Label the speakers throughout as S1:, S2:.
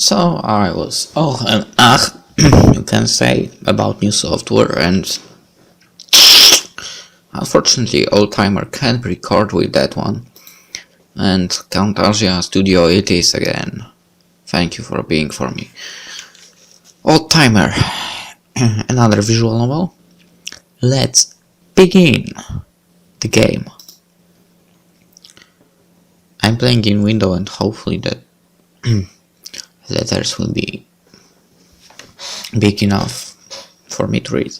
S1: So I was and you can say, about new software, and unfortunately Oldtimer can't record with that one. And Camtasia Studio it is again. Thank you for being for me. Oldtimer, another visual novel. Let's begin the game. I'm playing in window and hopefully the letters will be big enough for me to read.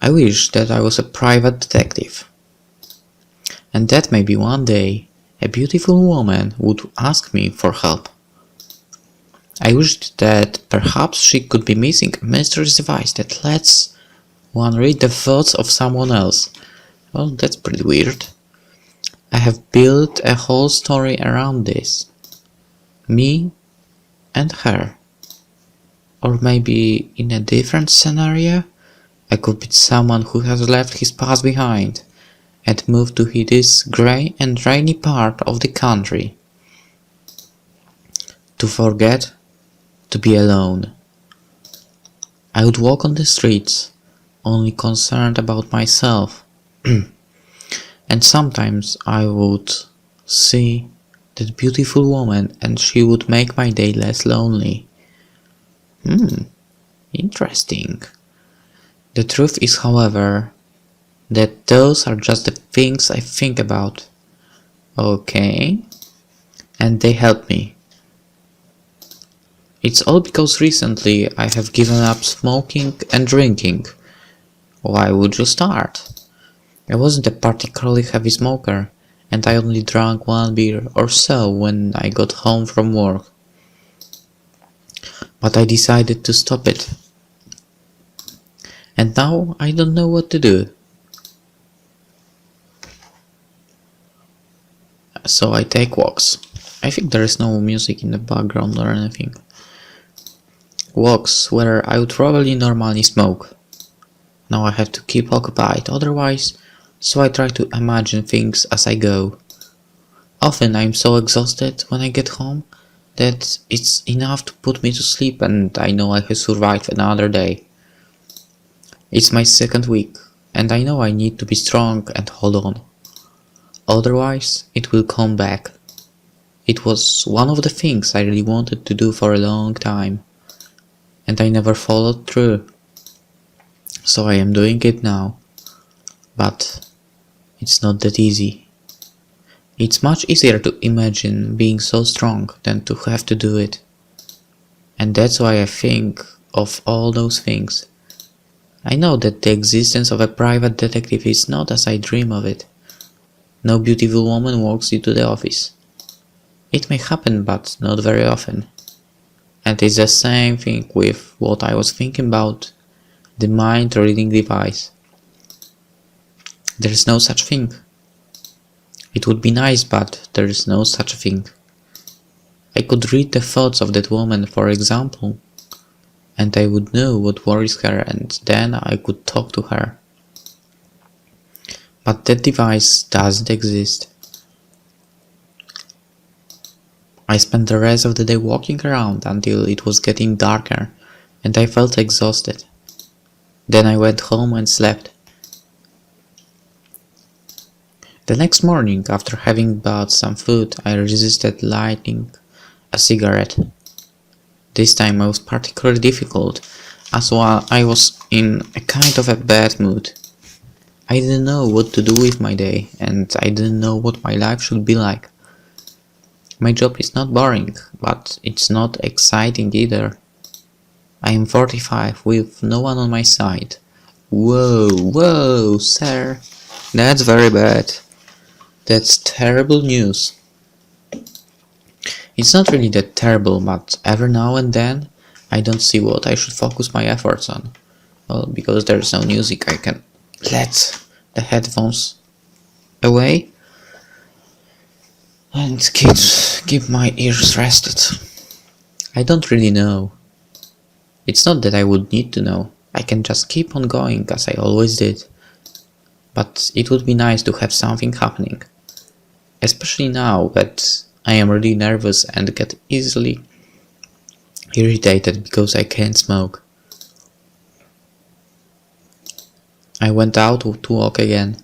S1: I wish that I was a private detective, and that maybe one day a beautiful woman would ask me for help. I wished that perhaps she could be missing a mysterious device that lets one read the thoughts of someone else. Well, that's pretty weird. I have built a whole story around this. Me and her. Or maybe in a different scenario, I could be someone who has left his past behind and moved to this grey and rainy part of the country. To forget, to be alone. I would walk on the streets, only concerned about myself. And sometimes I would see that beautiful woman and she would make my day less lonely. Interesting. The truth is, however, that those are just the things I think about. Okay. And they help me. It's all because recently I have given up smoking and drinking. Why would you start? I wasn't a particularly heavy smoker, and I only drank one beer or so when I got home from work. But I decided to stop it. And now I don't know what to do. So I take walks. I think there is no music in the background or anything. Walks where I would probably normally smoke. Now I have to keep occupied, otherwise, so I try to imagine things as I go. Often I'm so exhausted when I get home that it's enough to put me to sleep and I know I have survived another day. It's my second week and I know I need to be strong and hold on. Otherwise, it will come back. It was one of the things I really wanted to do for a long time, and I never followed through. So I am doing it now. But it's not that easy. It's much easier to imagine being so strong than to have to do it. And that's why I think of all those things. I know that the existence of a private detective is not as I dream of it. No beautiful woman walks into the office. It may happen, but not very often. And it's the same thing with what I was thinking about, the mind-reading device. There is no such thing. It would be nice, but there is no such thing. I could read the thoughts of that woman, for example, and I would know what worries her, and then I could talk to her. But that device doesn't exist. I spent the rest of the day walking around until it was getting darker, and I felt exhausted. Then I went home and slept. The next morning, after having bought some food, I resisted lighting a cigarette. This time I was particularly difficult, as I was in a kind of a bad mood. I didn't know what to do with my day, and I didn't know what my life should be like. My job is not boring, but it's not exciting either. I am 45 with no one on my side. Whoa, sir. That's very bad. That's terrible news. It's not really that terrible, but every now and then I don't see what I should focus my efforts on. Well, because there's no music, I can let the headphones away and keep my ears rested. I don't really know. It's not that I would need to know. I can just keep on going as I always did. But it would be nice to have something happening. Especially now that I am really nervous and get easily irritated because I can't smoke. I went out to walk again.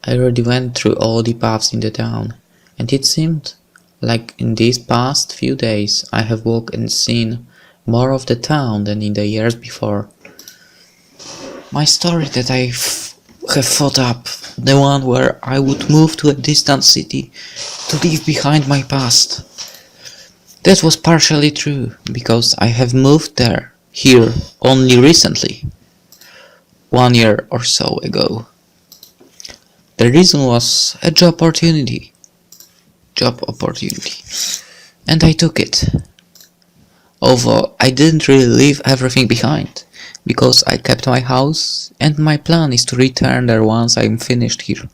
S1: I already went through all the paths in the town, and it seemed like in these past few days I have walked and seen more of the town than in the years before. My story that have thought up, the one where I would move to a distant city to leave behind my past. That was partially true, because I have moved here only recently, 1 year or so ago. The reason was a job opportunity, and I took it. Although I didn't really leave everything behind, because I kept my house, and my plan is to return there once I'm finished here.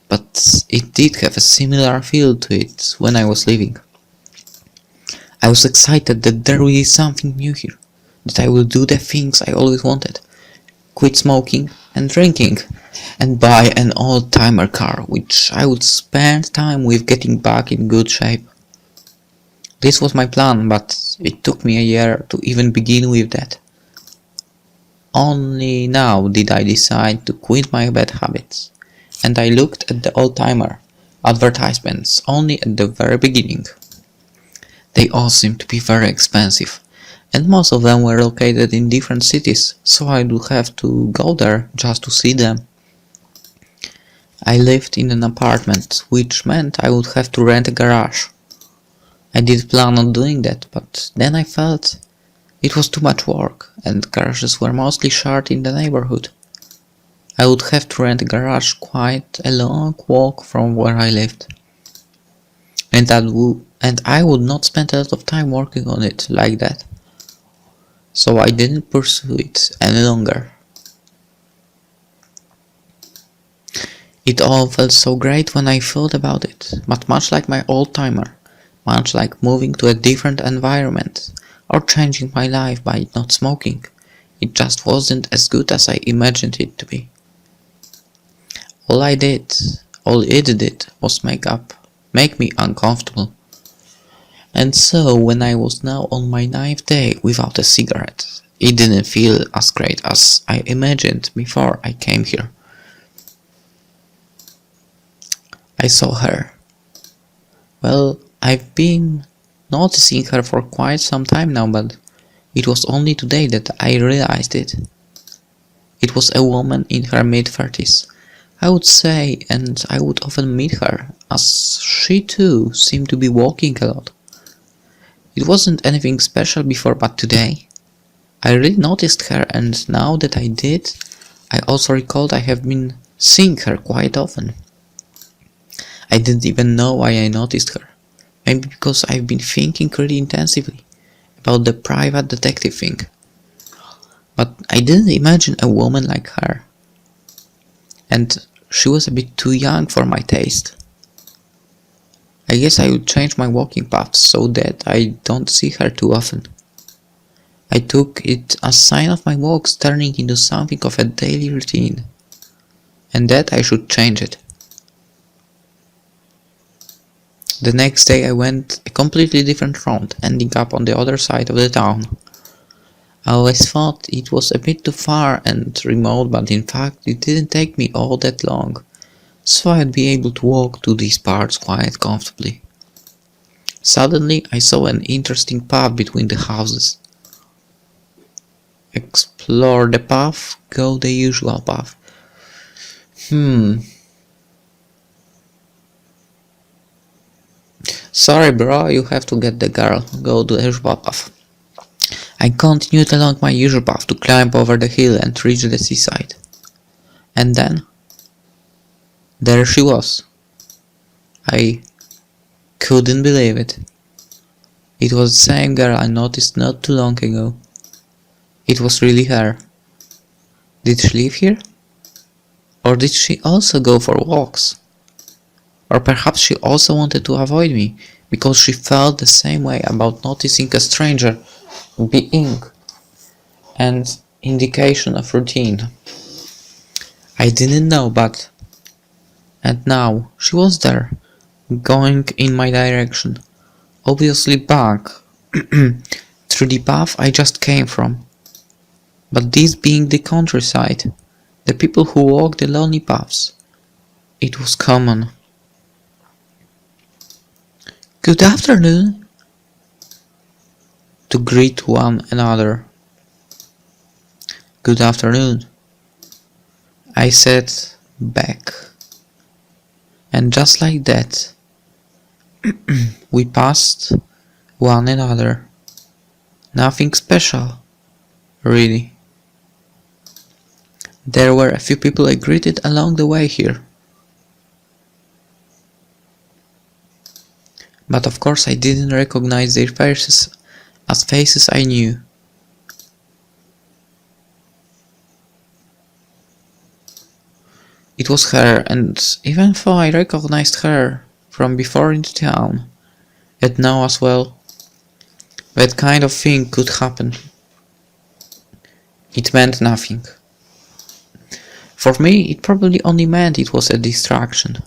S1: But it did have a similar feel to it when I was leaving. I was excited that there will be something new here, that I will do the things I always wanted, quit smoking and drinking, and buy an old-timer car, which I would spend time with getting back in good shape. This was my plan, but it took me a year to even begin with that. Only now did I decide to quit my bad habits, and I looked at the old-timer advertisements only at the very beginning. They all seemed to be very expensive, and most of them were located in different cities, so I would have to go there just to see them. I lived in an apartment, which meant I would have to rent a garage. I did plan on doing that, but then I felt it was too much work, and garages were mostly shared in the neighborhood. I would have to rent a garage quite a long walk from where I lived. And I would not spend a lot of time working on it like that. So I didn't pursue it any longer. It all felt so great when I thought about it, but much like my old-timer, much like moving to a different environment, or changing my life by not smoking, it just wasn't as good as I imagined it to be. All it did was make me uncomfortable. And so when I was now on my 9th day without a cigarette, it didn't feel as great as I imagined before I came here. I saw her. Well, I've been noticing her for quite some time now, but it was only today that I realized it. It was a woman in her mid-30s, I would say, and I would often meet her, as she too seemed to be walking a lot. It wasn't anything special before, but today I really noticed her, and now that I did, I also recalled I have been seeing her quite often. I didn't even know why I noticed her. Maybe because I've been thinking really intensively about the private detective thing. But I didn't imagine a woman like her. And she was a bit too young for my taste. I guess I would change my walking path so that I don't see her too often. I took it as a sign of my walks turning into something of a daily routine, and that I should change it. The next day I went a completely different route, ending up on the other side of the town. I always thought it was a bit too far and remote, but in fact it didn't take me all that long, so I'd be able to walk to these parts quite comfortably. Suddenly I saw an interesting path between the houses. Explore the path, go the usual path. Sorry bro, you have to get the girl, go to the usual path. I continued along my usual path to climb over the hill and reach the seaside. And then, there she was. I couldn't believe it. It was the same girl I noticed not too long ago. It was really her. Did she live here? Or did she also go for walks? Or perhaps she also wanted to avoid me, because she felt the same way about noticing a stranger being an indication of routine. I didn't know, and now she was there, going in my direction, obviously back through the path I just came from. But this being the countryside, the people who walk the lonely paths, it was common. Good afternoon, to greet one another. Good afternoon, I said back. And just like that, we passed one another. Nothing special, really. There were a few people I greeted along the way here. But of course I didn't recognize their faces as faces I knew. It was her, and even though I recognized her from before in the town, and now as well, that kind of thing could happen. It meant nothing. For me, it probably only meant it was a distraction,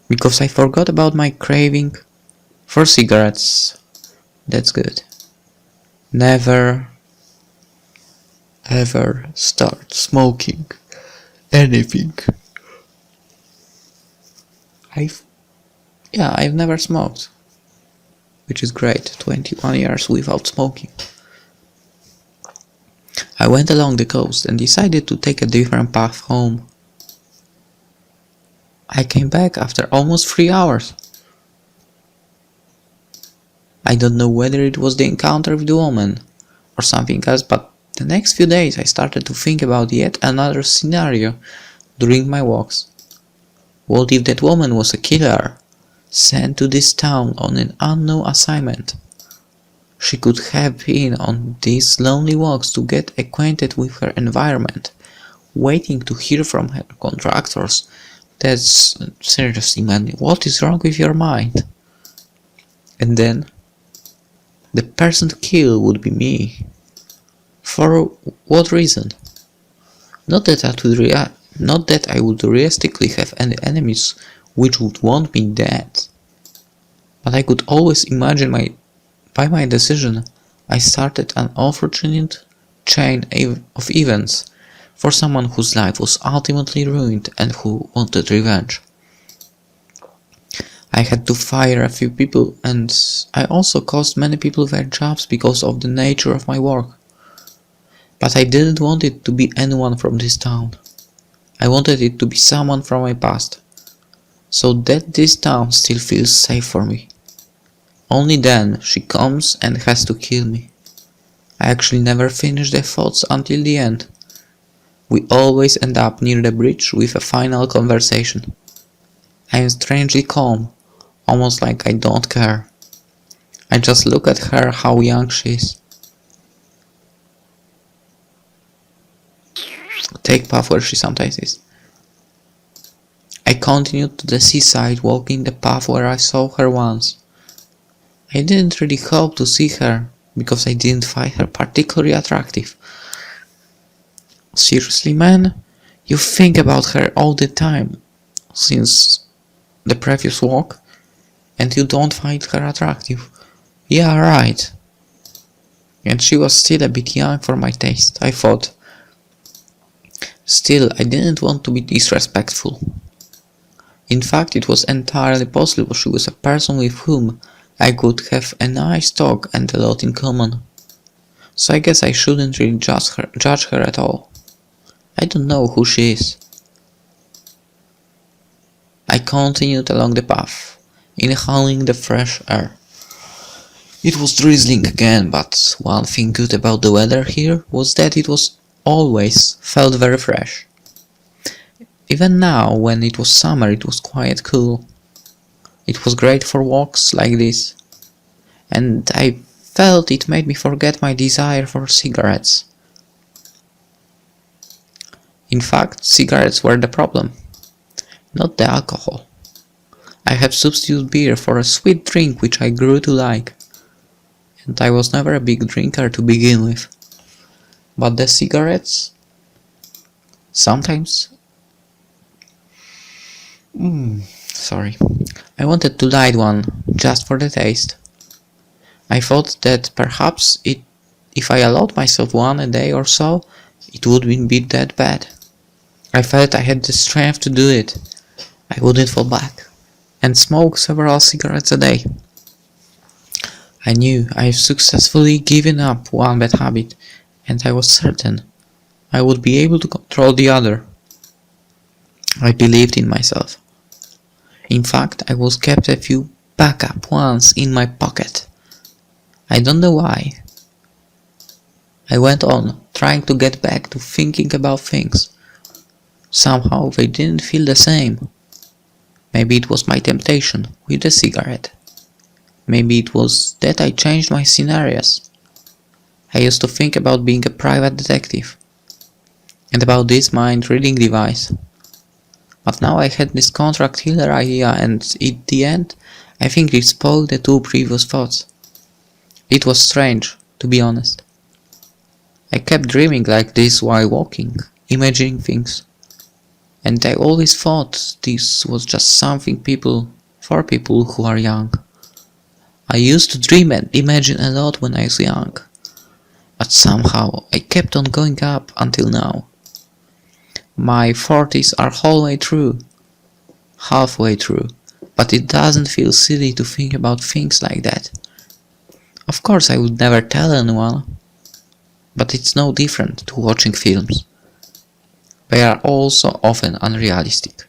S1: because I forgot about my craving for cigarettes. That's good. Never ever start smoking anything. I've never smoked, which is great. 21 years without smoking. I went along the coast and decided to take a different path home. I came back after almost 3 hours. I don't know whether it was the encounter with the woman or something else, but the next few days I started to think about yet another scenario during my walks. What if that woman was a killer, sent to this town on an unknown assignment? She could have been on these lonely walks to get acquainted with her environment, waiting to hear from her contractors. That's seriously, man, what is wrong with your mind? And then, the person to kill would be me. For what reason? Not that I would realistically have any enemies which would want me dead, but I could always imagine by my decision I started an unfortunate chain of events for someone whose life was ultimately ruined and who wanted revenge. I had to fire a few people, and I also cost many people their jobs because of the nature of my work. But I didn't want it to be anyone from this town. I wanted it to be someone from my past, so that this town still feels safe for me. Only then she comes and has to kill me. I actually never finish the thoughts until the end. We always end up near the bridge with a final conversation. I am strangely calm, almost like I don't care. I just look at her, how young she is. Take path where she sometimes is. I continued to the seaside, walking the path where I saw her once. I didn't really hope to see her, because I didn't find her particularly attractive. Seriously, man? You think about her all the time, since the previous walk, and you don't find her attractive? Yeah, right. And she was still a bit young for my taste, I thought. Still, I didn't want to be disrespectful. In fact, it was entirely possible she was a person with whom I could have a nice talk and a lot in common. So I guess I shouldn't really judge her at all. I don't know who she is. I continued along the path, inhaling the fresh air. It was drizzling again, but one thing good about the weather here was that it was always felt very fresh. Even now, when it was summer, it was quite cool. It was great for walks like this, and I felt it made me forget my desire for cigarettes. In fact, cigarettes were the problem, not the alcohol. I have substituted beer for a sweet drink which I grew to like, and I was never a big drinker to begin with. But the cigarettes, sometimes, I wanted to light one just for the taste. I thought that perhaps if I allowed myself one a day or so, it wouldn't be that bad. I felt I had the strength to do it. I wouldn't fall back and smoke several cigarettes a day. I knew I've successfully given up one bad habit, and I was certain I would be able to control the other. I believed in myself. In fact, I was kept a few backup ones in my pocket. I don't know why. I went on, trying to get back to thinking about things. Somehow they didn't feel the same. Maybe it was my temptation with the cigarette. Maybe it was that I changed my scenarios. I used to think about being a private detective and about this mind-reading device. But now I had this contract killer idea, and in the end, I think it spoiled the two previous thoughts. It was strange, to be honest. I kept dreaming like this while walking, imagining things. And I always thought this was just something for people who are young. I used to dream and imagine a lot when I was young. But somehow I kept on going up until now. My 40s are halfway through, but it doesn't feel silly to think about things like that. Of course I would never tell anyone, but it's no different to watching films. They are also often unrealistic.